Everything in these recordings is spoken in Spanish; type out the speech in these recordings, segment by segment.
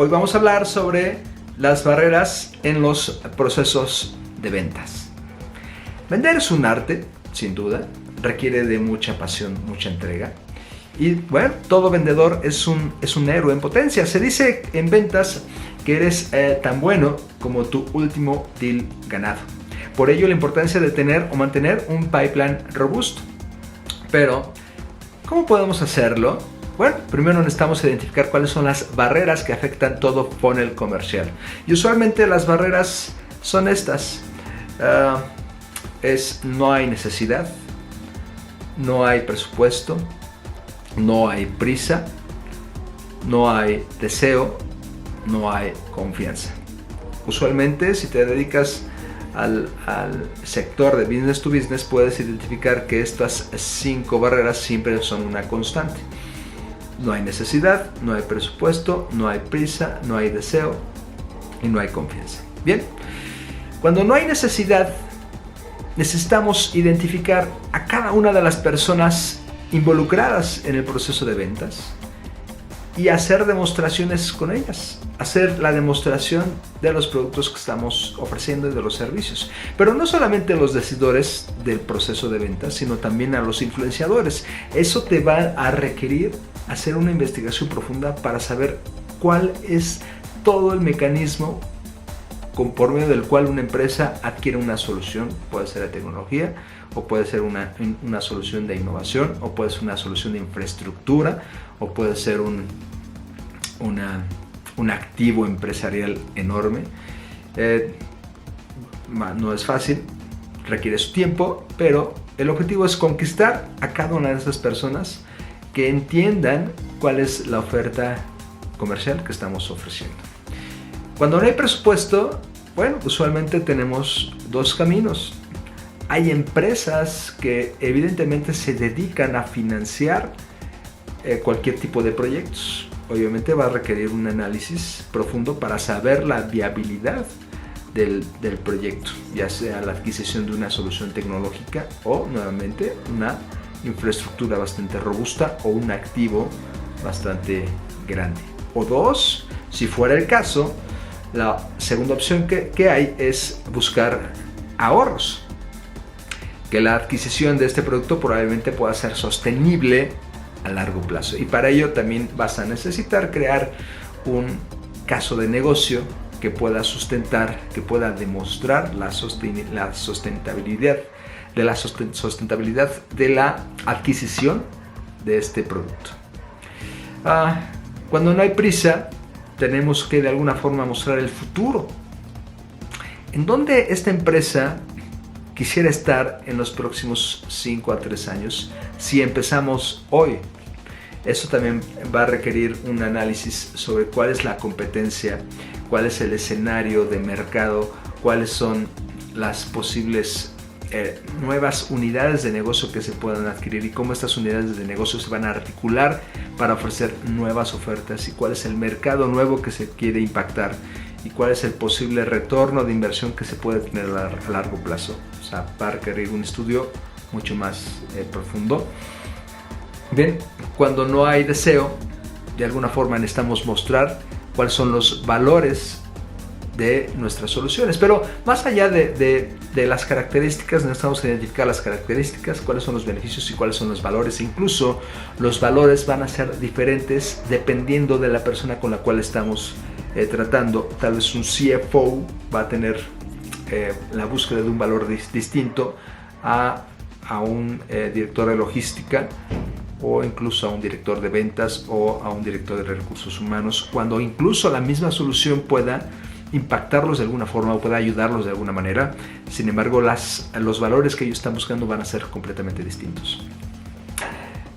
Hoy vamos a hablar sobre las barreras en los procesos de ventas. Vender es un arte, sin duda, requiere de mucha pasión, mucha entrega. Y bueno, todo vendedor es un héroe en potencia. Se dice en ventas que eres tan bueno como tu último deal ganado. Por ello la importancia de tener o mantener un pipeline robusto. Pero, ¿cómo podemos hacerlo? Bueno, primero necesitamos identificar cuáles son las barreras que afectan todo funnel comercial. Y usualmente las barreras son estas. No hay necesidad, no hay presupuesto, no hay prisa, no hay deseo, no hay confianza. Usualmente, si te dedicas al sector de business to business, puedes identificar que estas 5 barreras siempre son una constante. No hay necesidad, no hay presupuesto, no hay prisa, no hay deseo y no hay confianza. Bien, cuando no hay necesidad, necesitamos identificar a cada una de las personas involucradas en el proceso de ventas y hacer demostraciones con ellas, hacer la demostración de los productos que estamos ofreciendo y de los servicios. Pero no solamente los decidores del proceso de ventas, sino también a los influenciadores. Eso te va a requerir hacer una investigación profunda para saber cuál es todo el mecanismo por medio del cual una empresa adquiere una solución. Puede ser de tecnología, o puede ser una solución de innovación, o puede ser una solución de infraestructura, o puede ser un activo empresarial enorme. No es fácil, requiere su tiempo, pero el objetivo es conquistar a cada una de esas personas que entiendan cuál es la oferta comercial que estamos ofreciendo. Cuando no hay presupuesto, bueno, usualmente tenemos 2 caminos. Hay empresas que evidentemente se dedican a financiar cualquier tipo de proyectos. Obviamente va a requerir un análisis profundo para saber la viabilidad del proyecto, ya sea la adquisición de una solución tecnológica o nuevamente una infraestructura bastante robusta o un activo bastante grande. O 2, si fuera el caso, la segunda opción que hay es buscar ahorros, que la adquisición de este producto probablemente pueda ser sostenible a largo plazo, y para ello también vas a necesitar crear un caso de negocio que pueda sustentar, que pueda demostrar la sustentabilidad de la adquisición de este producto. Cuando no hay prisa, tenemos que de alguna forma mostrar el futuro. ¿En dónde esta empresa quisiera estar en los próximos 5 a 3 años si empezamos hoy? Eso también va a requerir un análisis sobre cuál es la competencia, cuál es el escenario de mercado, cuáles son las posibles nuevas unidades de negocio que se puedan adquirir y cómo estas unidades de negocio se van a articular para ofrecer nuevas ofertas, y cuál es el mercado nuevo que se quiere impactar y cuál es el posible retorno de inversión que se puede tener a largo plazo. O sea, va a requerir un estudio mucho más profundo. Bien, cuando no hay deseo, de alguna forma necesitamos mostrar cuáles son los valores de nuestras soluciones. Pero más allá de las características, necesitamos identificar las características, cuáles son los beneficios y cuáles son los valores. Incluso los valores van a ser diferentes dependiendo de la persona con la cual estamos tratando. Tal vez un CFO va a tener la búsqueda de un valor distinto a un director de logística, o incluso a un director de ventas o a un director de recursos humanos, cuando incluso la misma solución pueda impactarlos de alguna forma o pueda ayudarlos de alguna manera. Sin embargo, los valores que ellos están buscando van a ser completamente distintos.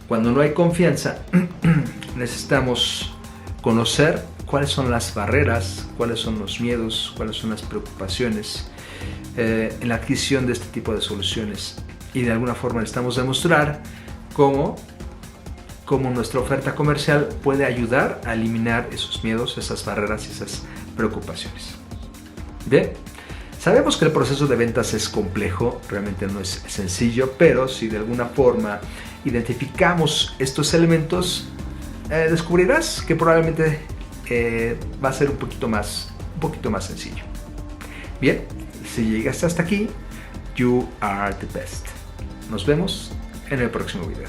Cuando no hay confianza, necesitamos conocer cuáles son las barreras, cuáles son los miedos, cuáles son las preocupaciones en la adquisición de este tipo de soluciones, y de alguna forma necesitamos demostrar cómo nuestra oferta comercial puede ayudar a eliminar esos miedos, esas barreras y esas preocupaciones. Bien, sabemos que el proceso de ventas es complejo, realmente no es sencillo, pero si de alguna forma identificamos estos elementos, descubrirás que probablemente va a ser un poquito más sencillo. Bien, si llegaste hasta aquí, you are the best. Nos vemos en el próximo video.